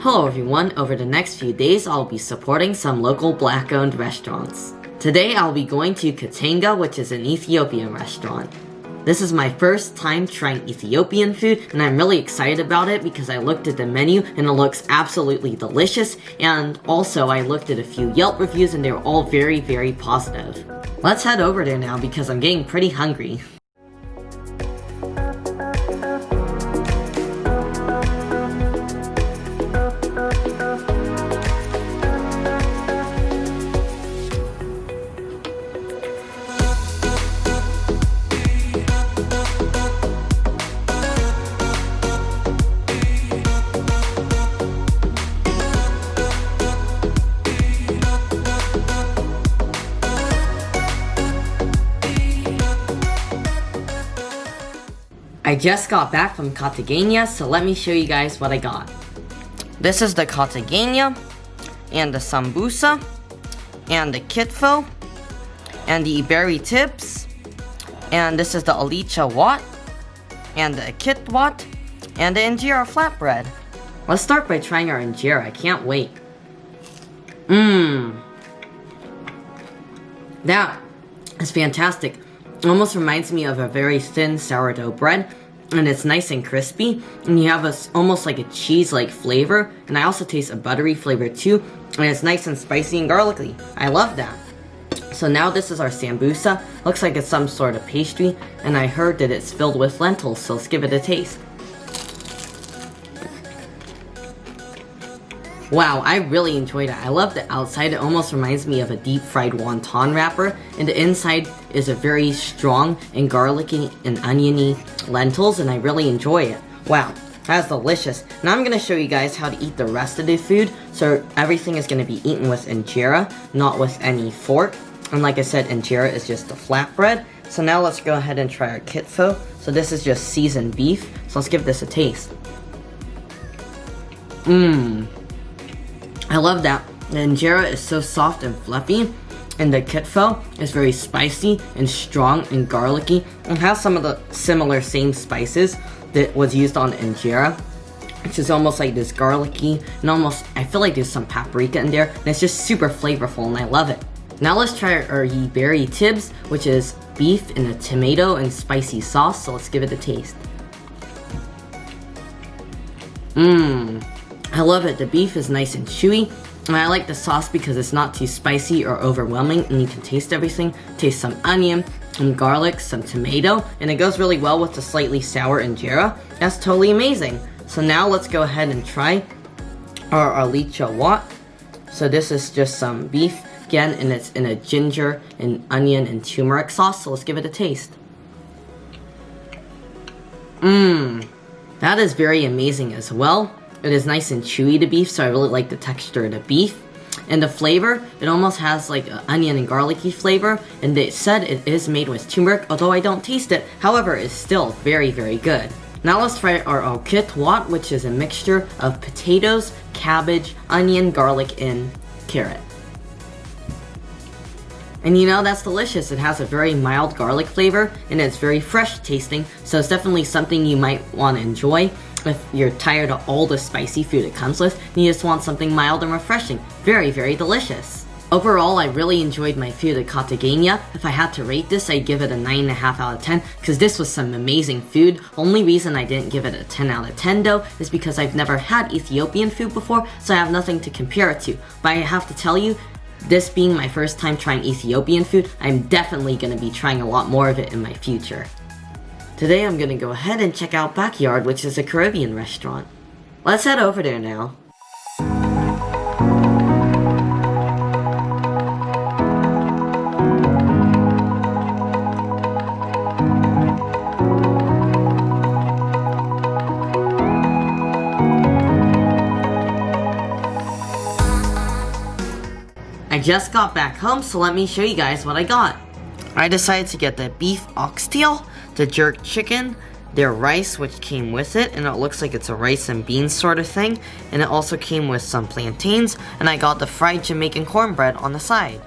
Hello everyone, over the next few days I'll be supporting some local black-owned restaurants. Today I'll be going to Kategna, which is an Ethiopian restaurant. This is my first time trying Ethiopian food, and I'm really excited about it because I looked at the menu and it looks absolutely delicious, and also I looked at a few Yelp reviews and they were all very, very positive. Let's head over there now because I'm getting pretty hungry. I just got back from Kategna, so let me show you guys what I got. This is the Kategna, and the sambusa, and the kitfo, and the iberi tips, and this is the alicha wat, and the kitwat, and the injera flatbread. Let's start by trying our injera, I can't wait. That is fantastic. It almost reminds me of a very thin sourdough bread, and it's nice and crispy, and you have almost like a cheese-like flavor, and I also taste a buttery flavor too, and it's nice and spicy and garlicky. I love that. So now this is our sambusa. Looks like it's some sort of pastry, and I heard that it's filled with lentils, so let's give it a taste. Wow, I really enjoyed it. I love the outside. It almost reminds me of a deep-fried wonton wrapper. And the inside is a very strong and garlicky and oniony lentils, and I really enjoy it. Wow, that's delicious. Now I'm going to show you guys how to eat the rest of the food. So everything is going to be eaten with injera, not with any fork. And like I said, injera is just a flatbread. So now let's go ahead and try our kitfo. So this is just seasoned beef. So let's give this a taste. I love that. The injera is so soft and fluffy, and the kitfo is very spicy and strong and garlicky, and has some of the similar same spices that was used on the injera, which is almost like this garlicky, and almost, I feel like there's some paprika in there, and it's just super flavorful, and I love it. Now let's try our iberi tips, which is beef in a tomato and spicy sauce, so let's give it a taste. I love it. The beef is nice and chewy, and I like the sauce because it's not too spicy or overwhelming, and you can taste everything. Taste some onion, some garlic, some tomato, and it goes really well with the slightly sour injera. That's totally amazing. So now let's go ahead and try our alicha wat. So this is just some beef, again, and it's in a ginger and onion and turmeric sauce, so let's give it a taste. That is very amazing as well. It is nice and chewy, the beef, so I really like the texture of the beef. And the flavor, it almost has like an onion and garlicky flavor, and they said it is made with turmeric, although I don't taste it. However, it's still very, very good. Now let's try our kitwat, which is a mixture of potatoes, cabbage, onion, garlic, and carrot. And you know, that's delicious. It has a very mild garlic flavor, and it's very fresh tasting, so it's definitely something you might want to enjoy if you're tired of all the spicy food it comes with, and you just want something mild and refreshing. Very, very delicious. Overall, I really enjoyed my food at Kategna. If I had to rate this, I'd give it a 9.5 out of 10, because this was some amazing food. Only reason I didn't give it a 10 out of 10 though, is because I've never had Ethiopian food before, so I have nothing to compare it to. But I have to tell you, this being my first time trying Ethiopian food, I'm definitely going to be trying a lot more of it in my future. Today I'm going to go ahead and check out BackAYard, which is a Caribbean restaurant. Let's head over there now. I just got back home, so let me show you guys what I got. I decided to get the beef oxtail, the jerk chicken, their rice, which came with it, and it looks like it's a rice and beans sort of thing, and it also came with some plantains, and I got the fried Jamaican cornbread on the side.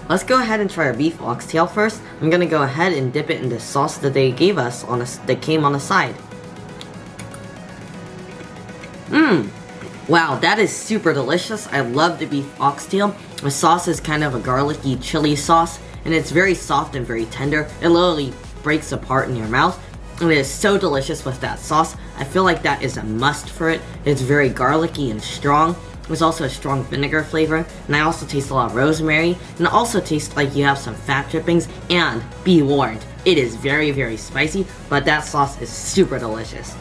Let's go ahead and try our beef oxtail first. I'm gonna go ahead and dip it in the sauce that they gave us that came on the side. Wow, that is super delicious. I love the beef oxtail. The sauce is kind of a garlicky chili sauce, and it's very soft and very tender. It literally breaks apart in your mouth, and it is so delicious with that sauce. I feel like that is a must for it. It's very garlicky and strong. There's also a strong vinegar flavor, and I also taste a lot of rosemary, and it also tastes like you have some fat drippings, and be warned, it is very, very spicy, but that sauce is super delicious.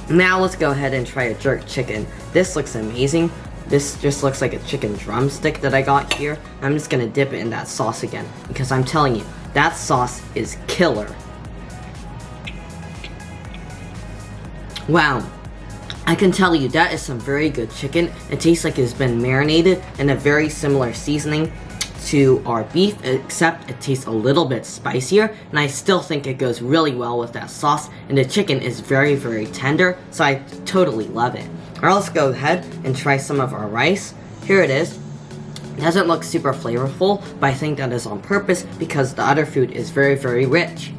Now let's go ahead and try a jerk chicken. This looks amazing. This just looks like a chicken drumstick that I got here. I'm just gonna dip it in that sauce again, because I'm telling you, that sauce is killer. Wow, I can tell you that is some very good chicken. It tastes like it's been marinated in a very similar seasoning to our beef, except it tastes a little bit spicier, and I still think it goes really well with that sauce, and the chicken is very, very tender, so I totally love it. Alright, let's go ahead and try some of our rice. Here it is. It doesn't look super flavorful, but I think that is on purpose because the other food is very, very rich.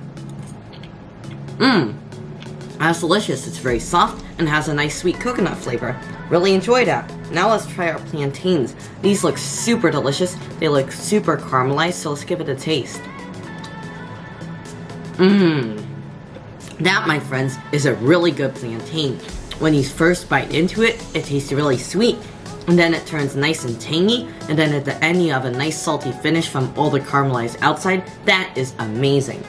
That's delicious. It's very soft and has a nice sweet coconut flavor. Really enjoy that. Now let's try our plantains. These look super delicious. They look super caramelized, so let's give it a taste. That, my friends, is a really good plantain. When you first bite into it, it tastes really sweet, and then it turns nice and tangy, and then at the end you have a nice salty finish from all the caramelized outside. That is amazing.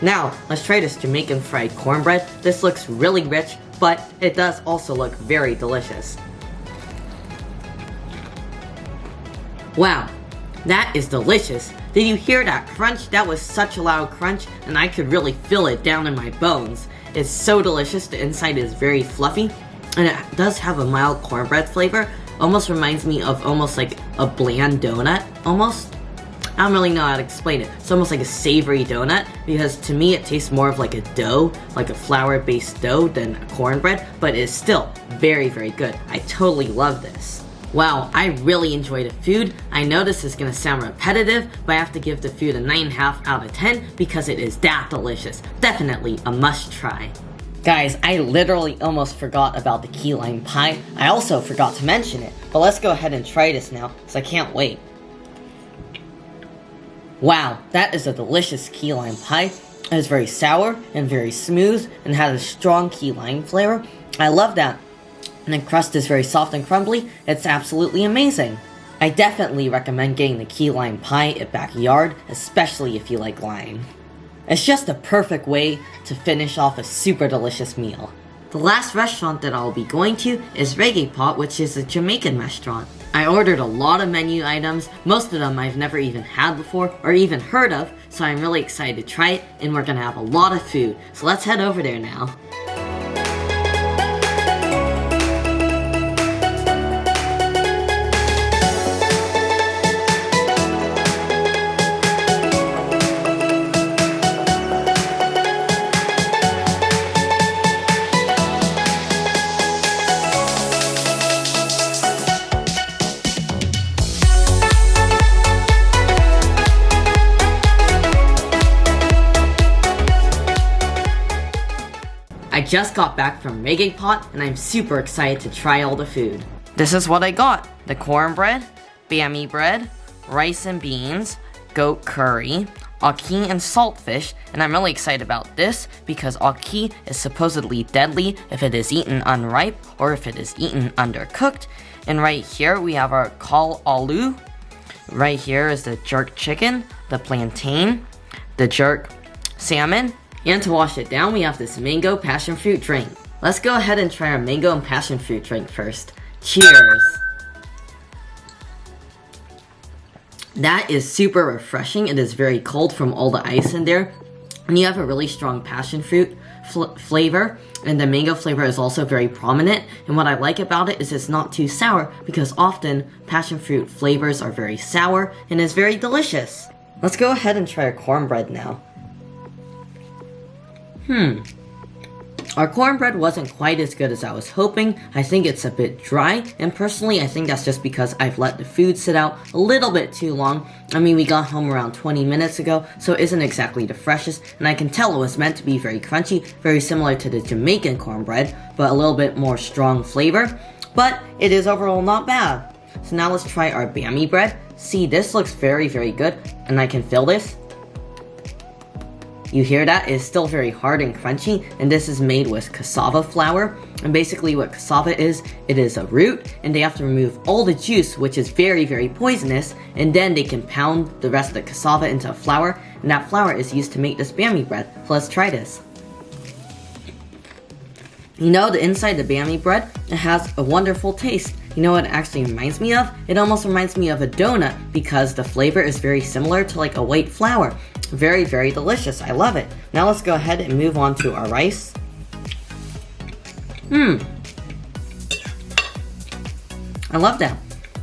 Now, let's try this Jamaican fried cornbread. This looks really rich, but it does also look very delicious. Wow, that is delicious. Did you hear that crunch? That was such a loud crunch, and I could really feel it down in my bones. It's so delicious. The inside is very fluffy, and it does have a mild cornbread flavor. Almost reminds me of almost like a bland donut, almost. I don't really know how to explain it. It's almost like a savory donut, because to me it tastes more of like a dough, like a flour-based dough than a cornbread, but it's still very, very good. I totally love this. Wow, I really enjoy the food. I know this is gonna sound repetitive, but I have to give the food a 9.5 out of 10 because it is that delicious. Definitely a must try. Guys, I literally almost forgot about the key lime pie. I also forgot to mention it, but let's go ahead and try this now, because I can't wait. Wow, that is a delicious key lime pie. It is very sour and very smooth and has a strong key lime flavor. I love that. And the crust is very soft and crumbly. It's absolutely amazing. I definitely recommend getting the key lime pie at BackAYard, especially if you like lime. It's just a perfect way to finish off a super delicious meal. The last restaurant that I'll be going to is Reggae Pot, which is a Jamaican restaurant. I ordered a lot of menu items. Most of them I've never even had before or even heard of, so I'm really excited to try it, and we're gonna have a lot of food. So let's head over there now. I just got back from Reggae Pot, and I'm super excited to try all the food. This is what I got. The cornbread, bami bread, rice and beans, goat curry, ackee and saltfish, and I'm really excited about this because ackee is supposedly deadly if it is eaten unripe or if it is eaten undercooked. And right here we have our kal aloo. Right here is the jerk chicken, the plantain, the jerk salmon, and to wash it down, we have this mango passion fruit drink. Let's go ahead and try our mango and passion fruit drink first. Cheers! That is super refreshing. It is very cold from all the ice in there. And you have a really strong passion fruit flavor. And the mango flavor is also very prominent. And what I like about it is it's not too sour, because often passion fruit flavors are very sour and is very delicious. Let's go ahead and try our cornbread now. Our cornbread wasn't quite as good as I was hoping. I think it's a bit dry, and personally I think that's just because I've let the food sit out a little bit too long. I mean, we got home around 20 minutes ago, so it isn't exactly the freshest, and I can tell it was meant to be very crunchy, very similar to the Jamaican cornbread, but a little bit more strong flavor. but it is overall not bad. So now let's try our bami bread. See, this looks very, very good, and I can feel this. You hear that? It's still very hard and crunchy, and this is made with cassava flour. And basically what cassava is, it is a root, and they have to remove all the juice, which is very, very poisonous, and then they can pound the rest of the cassava into a flour, and that flour is used to make this bami bread. So let's try this. You know, the inside of the bami bread, it has a wonderful taste. You know what it actually reminds me of? It almost reminds me of a donut because the flavor is very similar to like a white flour. Very, very delicious. I love it. Now let's go ahead and move on to our rice. I love that.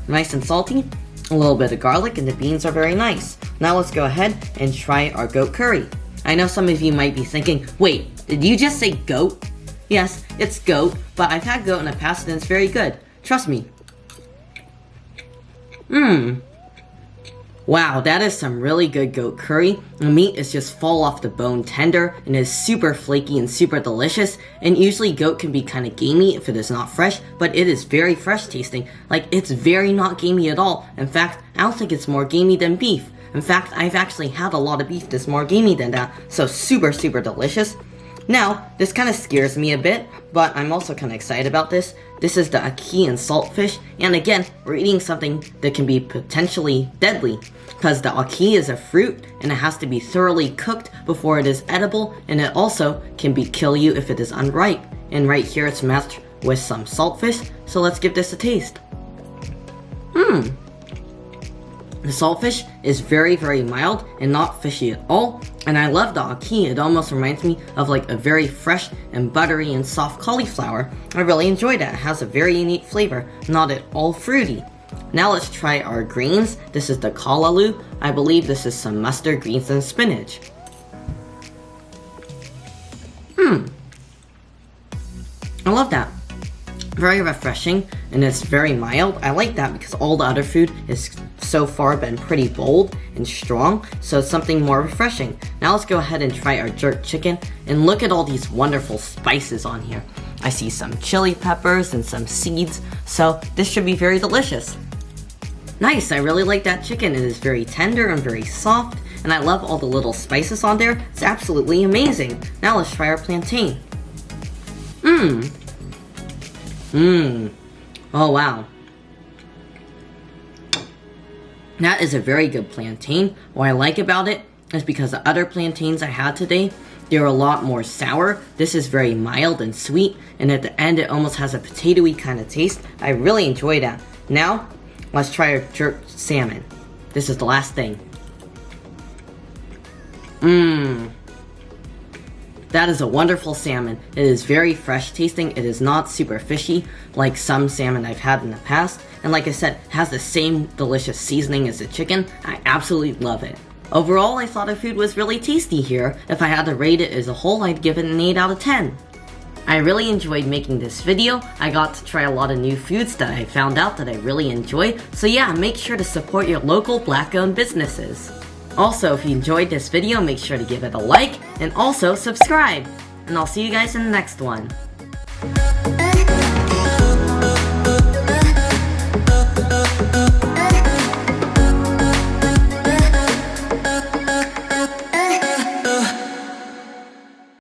Nice and salty. A little bit of garlic, and the beans are very nice. Now let's go ahead and try our goat curry. I know some of you might be thinking, wait, did you just say goat? Yes, it's goat, but I've had goat in the past and it's very good. Trust me. Wow, that is some really good goat curry. The meat is just fall off the bone tender and is super flaky and super delicious. And usually goat can be kind of gamey if it is not fresh, but it is very fresh tasting. Like, it's very not gamey at all. In fact, I don't think it's more gamey than beef. In fact, I've actually had a lot of beef that's more gamey than that. So super, super delicious. Now, this kind of scares me a bit, but I'm also kind of excited about this. This is the ackee and saltfish, and again, we're eating something that can be potentially deadly, because the ackee is a fruit, and it has to be thoroughly cooked before it is edible, and it also can kill you if it is unripe. And right here it's matched with some saltfish, so let's give this a taste. The saltfish is very, very mild and not fishy at all, and I love the ackee. It almost reminds me of like a very fresh and buttery and soft cauliflower. I really enjoy that. It has a very unique flavor, not at all fruity. Now let's try our greens. This is the kalaloo. I believe this is some mustard, greens, and spinach. I love that. Very refreshing, and it's very mild. I like that because all the other food has so far been pretty bold and strong, so it's something more refreshing. Now let's go ahead and try our jerk chicken, and look at all these wonderful spices on here. I see some chili peppers and some seeds, so this should be very delicious. Nice, I really like that chicken. It is very tender and very soft, and I love all the little spices on there. It's absolutely amazing. Now let's try our plantain. Oh wow. That is a very good plantain. What I like about it is because the other plantains I had today, they're a lot more sour. This is very mild and sweet, and at the end it almost has a potatoey kind of taste. I really enjoy that. Now, let's try our jerk salmon. This is the last thing. That is a wonderful salmon. It is very fresh tasting. It is not super fishy like some salmon I've had in the past. And like I said, it has the same delicious seasoning as the chicken. I absolutely love it. Overall, I thought the food was really tasty here. If I had to rate it as a whole, I'd give it an 8 out of 10. I really enjoyed making this video. I got to try a lot of new foods that I found out that I really enjoy. So yeah, make sure to support your local black-owned businesses. Also, if you enjoyed this video, make sure to give it a like, and also subscribe. And I'll see you guys in the next one.